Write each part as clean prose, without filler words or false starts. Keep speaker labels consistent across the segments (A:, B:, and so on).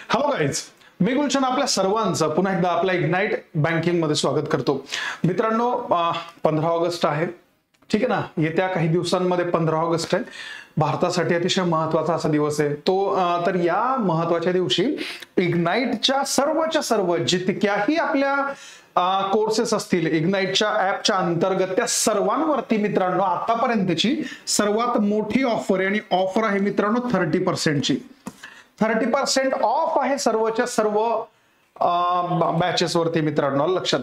A: Hello guys, मी गुलशन आपल्या सर्वांचं पुन्हा एकदा आपल्या इग्नाइट बँकिंग मध्ये स्वागत करतो. मित्रांनो, 15 ऑगस्ट आहे, ठीक आहे ना. येत्या काही दिवसांमध्ये 15 ऑगस्ट आहे. भारतासाठी अतिशय महत्वाचा असा दिवस आहे तो. तर या महत्वाच्या दिवशी इग्नाइटच्या सर्व जितक्याही आपल्या कोर्सेस असतील इग्नाइटच्या ऍपच्या अंतर्गत त्या सर्वांवरती मित्रांनो आतापर्यंतची सर्वात मोठी ऑफर आहे. आणि ऑफर आहे मित्रांनो 30%ची. 30% ऑफ आहे सर्वच्या सर्व बॅचेस वरती. मित्रांनो लक्षात,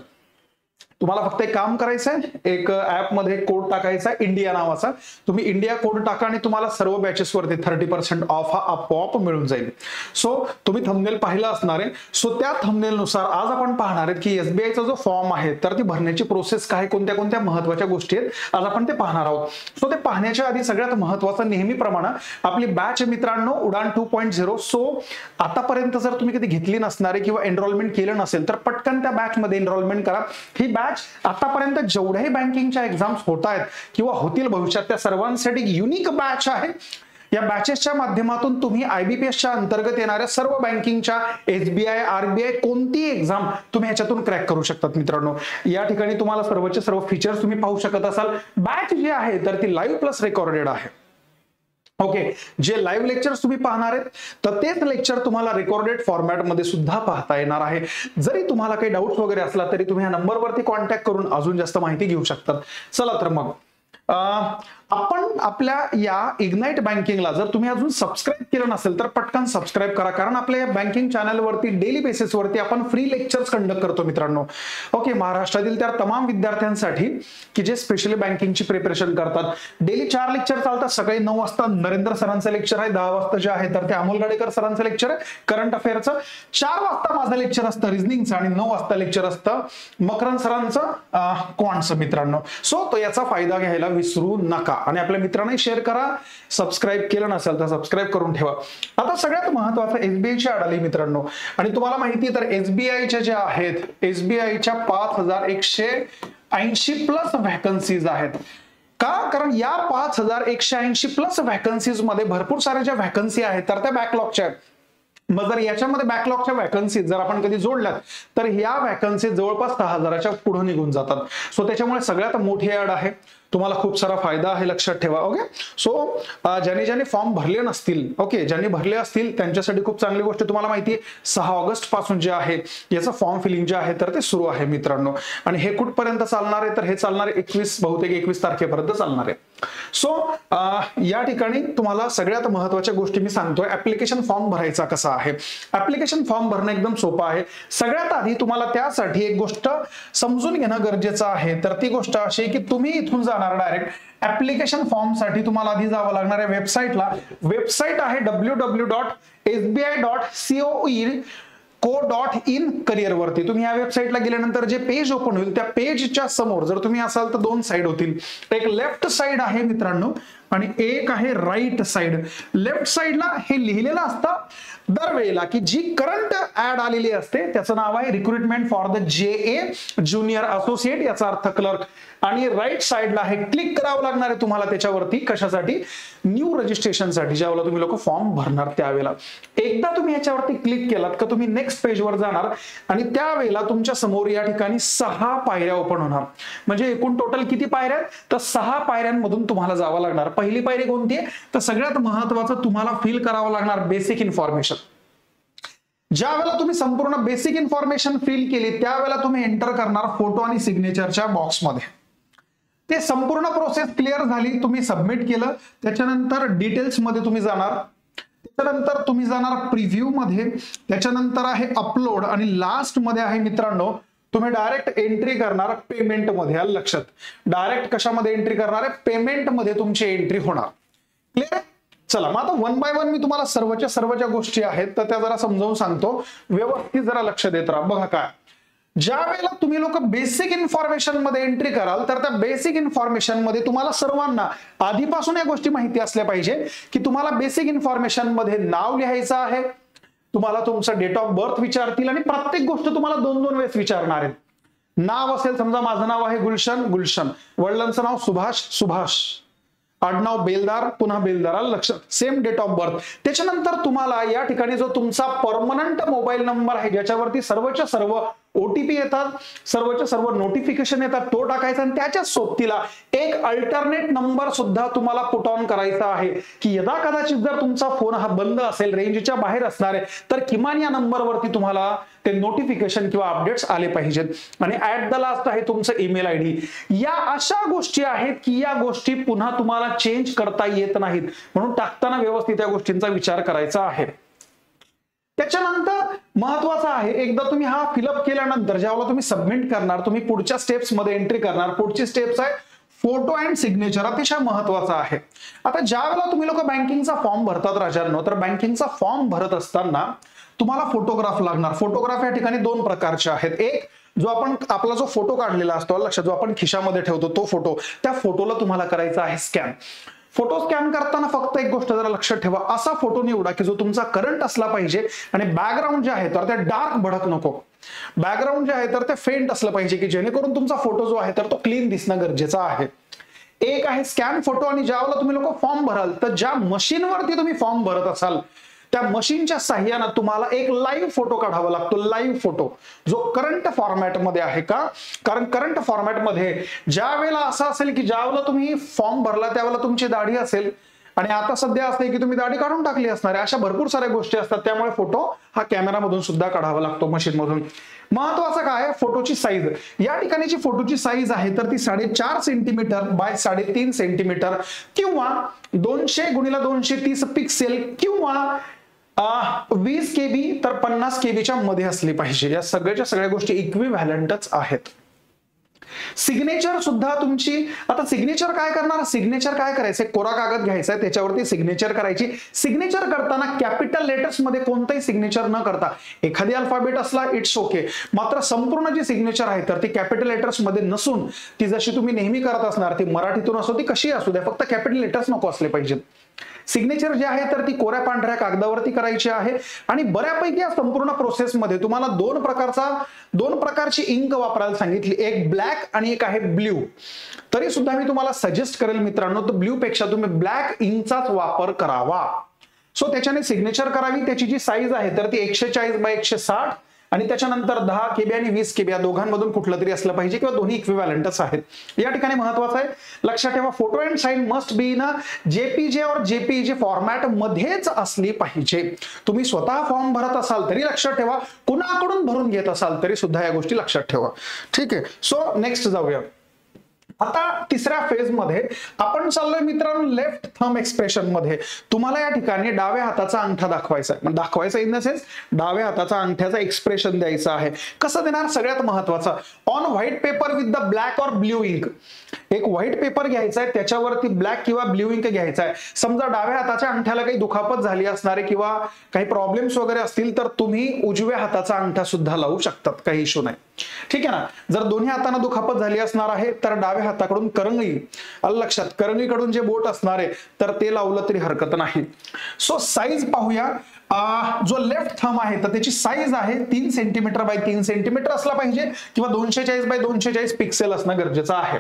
A: तुम्हाला फक्त एक काम करायचं आहे, एक ऍप मध्ये कोड टाकायचा इंडिया नावाचा. तुम्ही इंडिया कोड टाका आणि तुम्हाला सर्व बॅचेस वरती 30% ऑफ हा आपोआप मिळून जाईल. सो तुम्ही थंबनेल पाहिलं असणार आहे. सो त्या थंबनेल नुसार आज आपण पाहणार आहेत की एसबीआयचा जो फॉर्म आहे तर ती भरण्याची प्रोसेस काय, कोणत्या कोणत्या महत्वाच्या गोष्टी आहेत आज आपण ते पाहणार आहोत. सो ते पाहण्याच्या आधी सगळ्यात महत्वाचं नेहमीप्रमाणे आपली बॅच मित्रांनो उडान 2.0. सो आतापर्यंत जर तुम्ही कधी घेतली नसणार आहे किंवा एनरोलमेंट केलं नसेल तर पटकन त्या बॅच मध्ये एनरोलमेंट करा. ही बॅच आतापर्यंत जेवढ्याही बँकिंगच्या एक्झाम्स होत आहेत किंवा होतील भविष्यात त्या सर्वांसाठी युनिक बॅच आहे. या बॅचेसच्या माध्यमातून तुम्ही आयबीपीएसच्या अंतर्गत येणाऱ्या सर्व बँकिंगच्या एसबीआय, आरबीआय कोणती एक्झाम तुम्ही ह्याच्यातून क्रॅक करू शकतात. मित्रांनो या ठिकाणी तुम्हाला सर्वचे सर्व फीचर्स तुम्ही पाहू शकत असाल. बॅच जी आहे तर ती लाईव्ह प्लस रेकॉर्डेड आहे. ओके, जे लाईव्ह लेक्चर्स तुम्ही पाहणार आहेत तर तेच लेक्चर तुम्हाला रेकॉर्डेड फॉर्मॅटमध्ये सुद्धा पाहता येणार आहे. जरी तुम्हाला काही डाऊट्स वगैरे असला तरी तुम्ही ह्या नंबरवरती कॉन्टॅक्ट करून अजून जास्त माहिती घेऊ शकतात. चला तर मग आपण आपल्या या इग्नाइट बँकिंगला जर तुम्ही अजून सबस्क्राईब केलं नसेल तर पटकन सबस्क्राईब करा, कारण आपल्या या बँकिंग चॅनलवरती डेली बेसिसवरती आपण फ्री लेक्चर्स कंडक्ट करतो. मित्रांनो ओके, महाराष्ट्रातील त्या तमाम विद्यार्थ्यांसाठी की जे स्पेशली बँकिंगची प्रिपरेशन करतात. डेली 4 लेक्चर चालतात. सकाळी 9 वाजता नरेंद्र सरांचं लेक्चर आहे, 10 वाजता जे आहे तर ते अमोल गाडेकर सरांचं लेक्चर आहे करंट अफेअरचं, 4 वाजता माझं लेक्चर असतं रिझनिंगचं आणि 9 वाजता लेक्चर असतं मकरंद सरांचं क्वांटचं. मित्रांनो सो तो याचा फायदा घ्यायला विसरू नका आणि आपल्या मित्रांनाही शेअर करा. सबस्क्राईब केलं नसेल तर सबस्क्राईब करून ठेवा. आता सगळ्यात महत्वाचं एसबीआयची आढळली मित्रांनो, आणि तुम्हाला माहिती आहे तर एसबीआयच्या ज्या आहेत एसबीआयच्या 5180 प्लस व्हॅकन्सीज आहेत. का? कारण या 5180 प्लस व्हॅकन्सीज मध्ये भरपूर साऱ्या ज्या व्हॅकन्सी आहेत तर त्या बॅकलॉगच्या आहेत. मग जर याच्यामध्ये बॅकलॉगच्या व्हॅकन्सी जर आपण कधी जोडल्यात तर ह्या व्हॅकन्सी जवळपास 6000च्या पुढे निघून जातात. सो त्याच्यामुळे सगळ्यात मोठी ऍड आहे, तुम्हाला खूप सारा फायदा आहे, लक्षात ठेवा. ओके, सो ज्यांनी फॉर्म भरले नसतील, ओके ज्यांनी भरले असतील त्यांच्यासाठी खूप चांगली गोष्ट. तुम्हाला माहिती आहे 6 ऑगस्ट पासून जे आहे याचं फॉर्म फिलिंग जे आहे तर ते सुरू आहे मित्रांनो. आणि हे कुठपर्यंत चालणार आहे तर हे चालणार आहे 21 तारखेपर्यंत चालणार आहे. सो या ठिकाणी तुम्हाला सगळ्यात महत्वाच्या गोष्टी मी सांगतोय. ऍप्लिकेशन फॉर्म भरायचा कसा आहे. ऍप्लिकेशन फॉर्म भरणं एकदम सोपं आहे. सगळ्यात आधी तुम्हाला त्यासाठी एक गोष्ट समजून घेणं गरजेचं आहे, तर ती गोष्ट अशी की तुम्ही इथून जाणार डायरेक्ट ऍप्लिकेशन फॉर्म साठी तुम्हाला आधी जावं लागणार आहे वेबसाईटला. वेबसाईट आहे www.sbi.co.in करिअर वरती. तुम्ही या वेबसाईटला गेल्यानंतर जे पेज ओपन होईल त्या पेजच्या समोर जर तुम्ही असाल तर 2 साइड होतील. एक लेफ्ट साइड आहे मित्रांनो आणि एक आहे राईट साइड. लेफ्ट साइडला हे लिहिलेलं असतं दरवेळेला की जी करंट ऍड आलेली असते त्याचं नाव आहे recruitment for the JA junior associate, याचा अर्थ क्लर्क. आणि राईट साइडला आहे क्लिक करावं लागणार आहे तुम्हाला त्याच्यावरती. कशासाठी? न्यू रजिस्ट्रेशनसाठी, ज्यावेळेला तुम्ही लोक फॉर्म भरणार त्यावेळेला. एकदा तुम्ही याच्यावरती क्लिक केलात का तुम्ही नेक्स्ट पेजवर जाणार आणि त्यावेळेला तुमच्या समोर या ठिकाणी 6 पायऱ्या ओपन होणार. म्हणजे एकूण टोटल किती पायऱ्या आहेत तर 6 पायऱ्यांमधून तुम्हाला जावं लागणार. पहिली पायरी कोणती आहे तर सगळ्यात महत्वाचं तुम्हाला फिल करावं लागणार बेसिक इन्फॉर्मेशन. ज्या वेळेला तुम्ही संपूर्ण बेसिक इन्फॉर्मेशन फिल केली त्यावेळेला तुम्ही एंटर करणार फोटो आणि सिग्नेचरच्या बॉक्समध्ये. ते संपूर्ण प्रोसेस क्लिअर झाली, तुम्ही सबमिट केलं, त्याच्यानंतर डिटेल्स मध्ये तुम्ही जाणार, त्याच्यानंतर तुम्ही जाणार प्रिव्ह्यू मध्ये, त्याच्यानंतर आहे अपलोड आणि लास्ट मध्ये आहे मित्रांनो तुम्ही डायरेक्ट एंट्री करणार पेमेंट मध्ये. लक्षात, डायरेक्ट कशामध्ये एंट्री करणार आहे? पेमेंट मध्ये तुमची एंट्री होणार. क्लिअर? चला मग आता 1 बाय 1 मी तुम्हाला सर्व ज्या गोष्टी आहेत तर त्या जरा समजावून सांगतो, व्यवस्थित जरा लक्ष देत राहा. बघा काय, ज्या वेळेला तुम्ही लोक बेसिक इन्फॉर्मेशन मध्ये एंट्री कराल तर त्या बेसिक इन्फॉर्मेशन मध्ये तुम्हाला सर्वांना आधीपासून या गोष्टी माहिती असल्या पाहिजे की तुम्हाला बेसिक इन्फॉर्मेशन मध्ये नाव लिहायचं आहे, तुम्हाला तुमचं डेट ऑफ बर्थ विचारतील आणि प्रत्येक गोष्ट तुम्हाला 2-2 वेळेस विचारणार आहेत. नाव असेल समजा माझं नाव आहे गुलशन, वडिलांचं नाव सुभाष, आडनाव बेलदार, पुन्हा बेलदार, आलं लक्षात, सेम डेट ऑफ बर्थ. त्याच्यानंतर तुम्हाला या ठिकाणी जो तुमचा परमनंट मोबाईल नंबर आहे ज्याच्यावरती सर्वच्या सर्व ओटीपी येतात, सर्वच्या सर्व नोटिफिकेशन येतात, तो टाकायचा आणि त्याच्या सोबतीला एक अल्टरनेट नंबर सुद्धा तुम्हाला पुट ऑन करायचा आहे की यदा कदाचित जर तुमचा फोन हा बंद असेल, रेंजच्या बाहेर असणार आहे, तर किमान या नंबरवरती तुम्हाला ते नोटिफिकेशन किंवा अपडेट्स आले पाहिजेत. आणि ऍट द लास्ट आहे तुमचं ईमेल आयडी. या अशा गोष्टी आहेत की या गोष्टी पुन्हा तुम्हाला चेंज करता येत नाहीत, म्हणून टाकताना व्यवस्थित या गोष्टींचा विचार करायचा आहे. त्याच्यानंतर महत्वाचं आहे, एकदा तुम्ही हा फिलअप केल्यानंतर ज्यावेळेला तुम्ही सबमिट करणार, तुम्ही पुढच्या स्टेप्स मध्ये एंट्री करणार. पुढची स्टेप्स आहे फोटो अँड सिग्नेचर, अतिशय महत्वाचा आहे. आता ज्या वेळेला तुम्ही लोक बँकिंगचा फॉर्म भरतात राजांनो, तर बँकिंगचा फॉर्म भरत असताना तुम्हाला फोटोग्राफ लागणार. फोटोग्राफ या ठिकाणी दोन प्रकारचे आहेत. एक जो आपण आपला जो फोटो काढलेला असतो लक्षात, जो आपण खिशामध्ये ठेवतो तो फोटो, त्या फोटोला तुम्हाला करायचा आहे स्कॅन. फोटो स्कॅन करताना फक्त एक गोष्ट जरा लक्षात ठेवा, असा फोटो निवडा की जो तुमचा करंट असला पाहिजे आणि बॅकग्राऊंड जे आहे तर ते डार्क भडक नको. बॅकग्राऊंड जे आहे तर ते फेंट असलं पाहिजे की जेणेकरून तुमचा फोटो जो आहे तर तो क्लीन दिसणं गरजेचं आहे. एक आहे स्कॅन फोटो, आणि ज्यावेळेला तुम्ही लोक फॉर्म भराल तर ज्या मशीनवरती तुम्ही फॉर्म भरत असाल त्या मशीनच्या साह्याने तुम्हाला एक लाईव्ह फोटो काढावा लागतो. लाईव्ह फोटो जो करंट फॉर्मॅटमध्ये आहे का, कारण करंट फॉर्मॅटमध्ये ज्या वेळेला असं असेल की ज्या वेळेला तुम्ही फॉर्म भरला त्यावेळेला तुमची दाढी असेल आणि आता सध्या असते की तुम्ही दाढी काढून टाकली असणार आहे, अशा भरपूर साऱ्या गोष्टी असतात. त्यामुळे फोटो हा कॅमेरामधून सुद्धा काढावा लागतो, मशीनमधून. महत्वाचं काय, फोटोची साईज. या ठिकाणीची फोटोची साईज आहे तर ती 4.5 सेंटीमीटर बाय 3.5 सेंटीमीटर किंवा 200 गुणिले 230 पिक्सेल किंवा 20 KB तर 50 KBच्या मध्ये असली पाहिजे. या सगळ्याच्या सगळ्या गोष्टी इक्विव्हॅलंटच आहेत. सिग्नेचर सुद्धा तुमची, आता सिग्नेचर काय करणार, सिग्नेचर काय करायचंय, कोरा कागद घ्यायचा आहे त्याच्यावरती सिग्नेचर करायची. सिग्नेचर करताना कॅपिटल लेटर्स मध्ये कोणताही सिग्नेचर न करता, एखादी अल्फाबेट असला इट्स ओके, मात्र संपूर्ण जी सिग्नेचर आहे तर ती कॅपिटल लेटर्स मध्ये नसून ती जशी तुम्ही नेहमी करत असणार, ती मराठीतून असो ती कशी असू द्या, फक्त कॅपिटल लेटर्स नको असले पाहिजेत. सिग्नेचर जे आहे तर ती कोऱ्या पांढऱ्या कागदावरती करायची आहे. आणि बऱ्यापैकी या संपूर्ण प्रोसेसमध्ये तुम्हाला दोन प्रकारची इंक वापरायला सांगितली, एक ब्लॅक आणि एक आहे ब्ल्यू. तरी सुद्धा मी तुम्हाला सजेस्ट करेल मित्रांनो, तर ब्ल्यू पेक्षा तुम्ही ब्लॅक इंकचाच वापर करावा. सो त्याच्याने सिग्नेचर करावी. त्याची जी साईज आहे तर ती 140 बाय 160 आणि त्याच्यानंतर 10 KB आणि 20 KB या दोघांमधून कुठलं तरी असलं पाहिजे किंवा दोन्ही इक्विव्हॅलंटच आहेत. या ठिकाणी महत्वाचं आहे, लक्षात ठेवा photo and sign must be in JPG और JPEG फॉर्मॅट मध्येच असली पाहिजे. तुम्ही स्वतः फॉर्म भरत असाल तरी लक्षात ठेवा, कुणाकडून भरून घेत असाल तरी सुद्धा या गोष्टी लक्षात ठेवा. ठीक आहे. सो नेक्स्ट जाऊया. आता तिसऱ्या फेज मध्ये आपण चाललोय मित्रांनो लेफ्ट थंब एक्सप्रेशन मध्ये. तुम्हाला या ठिकाणी डाव्या हाताचा अंगठा दाखवायचा आहे, दाखवायचा इन द सेन्स डाव्या हाताचा अंगठ्याचा एक्सप्रेशन द्यायचा आहे. कसं देणार, सगळ्यात महत्वाचं, on white paper with the black और ब्ल्यू इंक. एक व्हाईट पेपर घ्यायचा आहे, त्याच्यावरती ब्लॅक किंवा ब्ल्यू इंक घ्यायचा आहे. समजा डाव्या हाताच्या अंगठ्याला काही दुखापत झाली असणार आहे किंवा काही प्रॉब्लेम्स वगैरे असतील तर तुम्ही उजव्या हाताचा अंगठा सुद्धा लावू शकतात, काही इश्यू नाही. ठीक आहे ना. जर दोन्ही हातांना दुखापत झाली असणार आहे तर डाव्या हाताकडून करंगळी, लक्षात, करंगळीकडून जे बोट असणार आहे तर ते लावलं तरी हरकत नाही. सो साईज पाहूया. जो लेफ्ट थंब आहे तर त्याची साईज आहे 3 सेंटीमीटर बाय 3 सेंटीमीटर असला पाहिजे किंवा 240 बाय 240 पिक्सेल असणं गरजेचं आहे.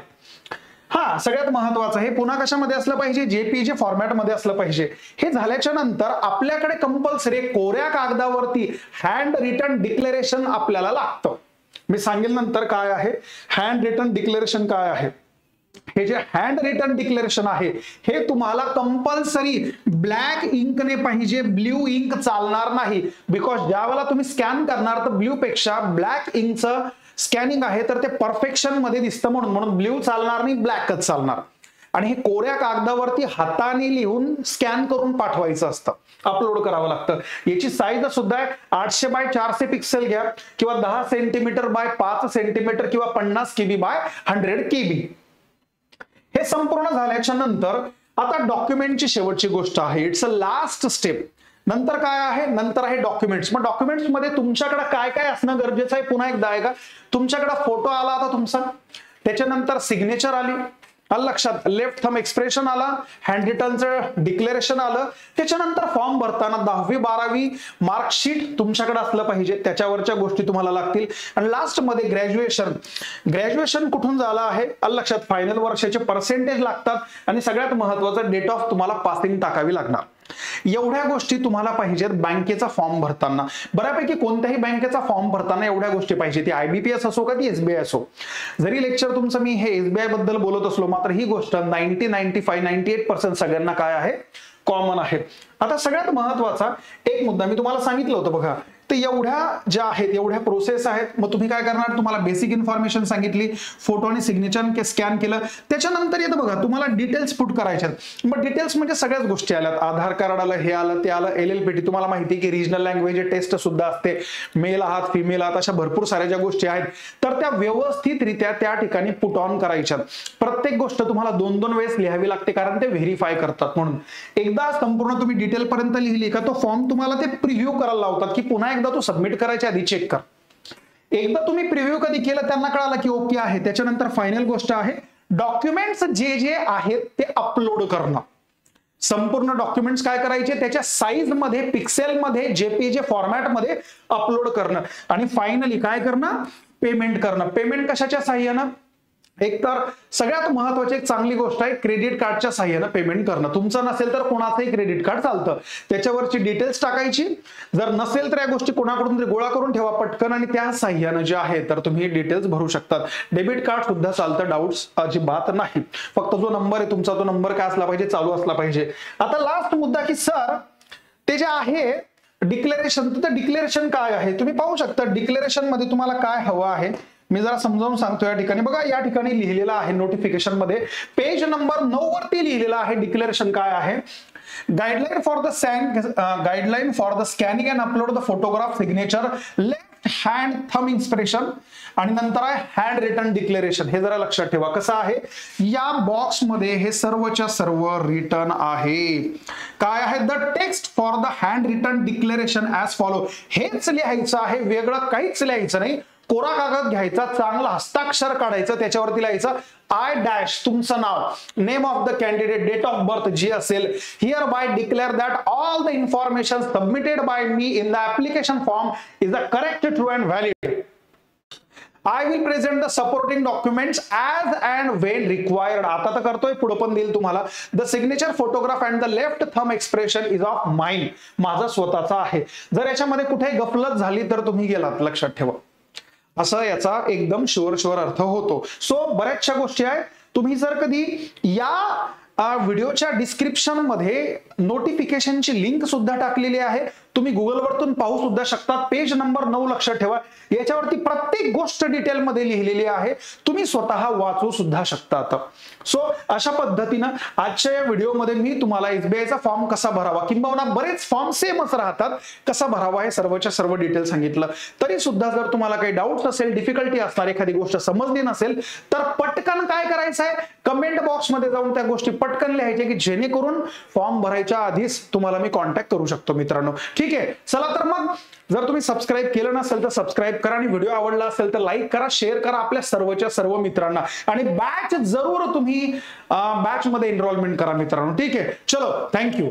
A: हा सगळ्यात महत्वाचं आहे. पुन्हा कशामध्ये असलं पाहिजे, JPEG फॉर्मॅट मध्ये असलं पाहिजे. हे झाल्याच्या नंतर आपल्याकडे कंपल्सरी कोऱ्या कागदावरती हँड रिटन डिक्लेरेशन आपल्याला लागतं. मी सांगेल नंतर काय आहे हँड रिटन डिक्लेरेशन काय आहे. हे जे हँड रिटन डिक्लेरेशन आहे हे तुम्हाला कंपल्सरी ब्लॅक इंकने पाहिजे, ब्ल्यू इंक चालणार नाही. बिकॉज ज्यावेळेला तुम्ही स्कॅन करणार तर ब्ल्यू पेक्षा ब्लॅक इंकचं स्कॅनिंग आहे तर ते परफेक्शन मध्ये दिसतं, म्हणून ब्ल्यू चालणार नाही, ब्लॅकच चालणार. आणि हे कोऱ्या कागदावरती हाताने लिहून स्कॅन करून पाठवायचं असतं, अपलोड करावं लागतं. याची साईज सुद्धा आहे 800 बाय 400 पिक्सेल घ्या किंवा 10 सेंटीमीटर बाय 5 सेंटीमीटर किंवा 50 KB बाय 100 KB. हे संपूर्ण झाल्याच्या नंतर आता डॉक्युमेंटची शेवटची गोष्ट आहे, इट्स अ लास्ट स्टेप. नंतर काय आहे, नंतर आहे डॉक्युमेंट्स. मग डॉक्युमेंट्स मध्ये तुमच्याकडे काय काय असणं गरजेचं आहे पुन्हा एकदा आहे का, तुमच्याकडे फोटो आला आता तुमचा, त्याच्यानंतर सिग्नेचर आली, लक्षात, लेफ्ट थंब एक्सप्रेशन आला, हँड रिटर्नचं डिक्लेरेशन आलं, त्याच्यानंतर फॉर्म भरताना 10वी 12वी मार्कशीट तुमच्याकडे असलं पाहिजे, त्याच्यावरच्या गोष्टी तुम्हाला लागतील. आणि लास्ट मध्ये ग्रॅज्युएशन कुठून झालं आहे लक्षात, फायनल वर्षाचे पर्सेंटेज लागतात आणि सगळ्यात महत्वाचं डेट ऑफ तुम्हाला पासिंग टाकावी लागणार. एवढ्या गोष्टी तुम्हाला पाहिजेत बँकेचा फॉर्म भरताना. बऱ्यापैकी कोणत्याही बँकेचा फॉर्म भरताना एवढ्या गोष्टी पाहिजे, ती IBPS असो का ती SBI असो. जरी लेक्चर तुमचं मी हे SBI बद्दल बोलत असलो, मात्र ही गोष्ट 98% सगळ्यांना काय आहे, कॉमन आहे. आता सगळ्यात महत्वाचा एक मुद्दा मी तुम्हाला सांगितलं होतं बघा, तर एवढ्या ज्या आहेत एवढ्या प्रोसेस आहेत. मग तुम्ही काय करणार, तुम्हाला बेसिक इन्फॉर्मेशन सांगितली, फोटो आणि सिग्नेचर स्कॅन केलं, त्याच्यानंतर येतं बघा तुम्हाला डिटेल्स पुट करायचे. मग डिटेल्स म्हणजे सगळ्याच गोष्टी आल्यात, आधार कार्ड आलं, हे आलं, ते आलं, LLPT तुम्हाला माहिती की रिजनल लँग्वेज टेस्ट सुद्धा असते, मेल आहात फिमेल आहात, अशा भरपूर साऱ्या ज्या गोष्टी आहेत तर त्या व्यवस्थितरित्या त्या ठिकाणी पुट ऑन करायच्या. प्रत्येक गोष्ट तुम्हाला 2-2 वेळेस लिहावी लागते, कारण ते व्हेरीफाय करतात म्हणून. एकदा संपूर्ण तुम्ही डिटेल पर्यंत लिहिली का तो फॉर्म तुम्हाला ते प्रिव्ह्यू करायला लावतात की पुन्हा एकदा तो सबमिट करायच्या आधी चेक कर. एकदा तुम्ही प्रिव्ह्यू कधी केलं त्यांना कळालं की ओके आहे, त्याच्यानंतर फायनल गोष्ट आहे डॉक्युमेंट्स जे आहेत ते अपलोड करणं. संपूर्ण डॉक्युमेंट्स काय करायचे, त्याच्या साईज मध्ये, पिक्सेल मध्ये, JPG फॉर्मॅट मध्ये अपलोड करणं. आणि फायनली काय करणं, पेमेंट करणं. पेमेंट कशाच्या साह्यानं, एक तर सगळ्यात महत्वाची एक चांगली गोष्ट आहे क्रेडिट कार्डच्या साह्यानं पेमेंट करणं. तुमचं नसेल तर कोणाचंही क्रेडिट कार्ड चालतं, त्याच्यावरची डिटेल्स टाकायची. जर नसेल तर या गोष्टी कोणाकडून तरी गोळा करून ठेवा पटकन, आणि त्या साह्यानं जे आहे तर तुम्ही डिटेल्स भरू शकतात. डेबिट कार्ड सुद्धा चालतं, डाऊट्स अजिबात नाही. फक्त जो नंबर आहे तुमचा तो नंबर काय असला पाहिजे, चालू असला पाहिजे. आता लास्ट मुद्दा की सर ते जे आहे डिक्लेरेशन, तर डिक्लेरेशन काय आहे तुम्ही पाहू शकता. डिक्लेरेशन मध्ये तुम्हाला काय हवं आहे मी जरा समजावून सांगतो. या ठिकाणी बघा, या ठिकाणी लिहिलेलं आहे नोटिफिकेशन मध्ये पेज नंबर 9 वरती लिहिलेलं आहे डिक्लेरेशन काय आहे. Guideline for the scanning and upload the photograph signature left hand thumb expression आणि नंतर आहे हँड रिटन डिक्लेरेशन. हे जरा लक्षात ठेवा कसं आहे, या बॉक्स मध्ये हे सर्वच्या सर्व रिटर्न आहे. काय आहे, the text for the handwritten declaration as follow. हेच लिहायचं आहे, वेगळं काहीच लिहायचं नाही. कोरा कागद घ्यायचा, चांगला हस्ताक्षर काढायचं, त्याच्यावरती लिहायचं I- तुमचं नाव, name of the candidate, date of birth जी असेल, hereby declare that all the information submitted by me in the application form is the correct, true and valid. I will present the supporting documents as and when required. आता तर करतोय, पुढे पण देईल तुम्हाला. The signature photograph and the left thumb expression is of mine. माझा स्वतःचा आहे. जर याच्यामध्ये कुठे गफलत झाली तर तुम्ही गेलात, लक्षात ठेवा. असं याचा एकदम शुअर अर्थ होतो. सो बऱ्याचशा गोष्टी आहेत. तुम्ही जर कधी या व्हिडिओच्या डिस्क्रिप्शन मध्ये नोटिफिकेशनची लिंक सुद्धा टाकलेली आहे, तुम्ही गुगलवरतून पाहू सुद्धा शकता. पेज नंबर 9 लक्षात ठेवा, याच्यावरती प्रत्येक गोष्ट डिटेलमध्ये लिहिलेली आहे, तुम्ही स्वतः वाचू सुद्धा शकता. सो अशा पद्धतीनं आजच्या या व्हिडिओमध्ये मी तुम्हाला SBIचा फॉर्म कसा भरावा, किंबहुना बरेच फॉर्म सेमच राहतात, कसा भरावा हे सर्वच्या सर्व डिटेल सांगितलं. तरी सुद्धा जर तुम्हाला काही डाऊट्स असेल, डिफिकल्टी असणार, एखादी गोष्ट समजली नसेल तर पटकन काय करायचं आहे, कमेंट बॉक्समध्ये जाऊन त्या गोष्टी पटकन लिहायच्या की जेणेकरून फॉर्म भरायच्या आधीच तुम्हाला मी कॉन्टॅक्ट करू शकतो मित्रांनो. ठीक आहे, चला तर मग जर तुम्ही सबस्क्राईब केलं नसेल तर सबस्क्राईब करा, आणि व्हिडिओ आवडला असेल तर लाईक करा, शेअर करा आपल्या सर्वच्या सर्व मित्रांना, आणि बॅच जरूर तुम्ही बॅच मध्ये एनरोलमेंट करा मित्रांनो. ठीक आहे, चलो, थँक्यू.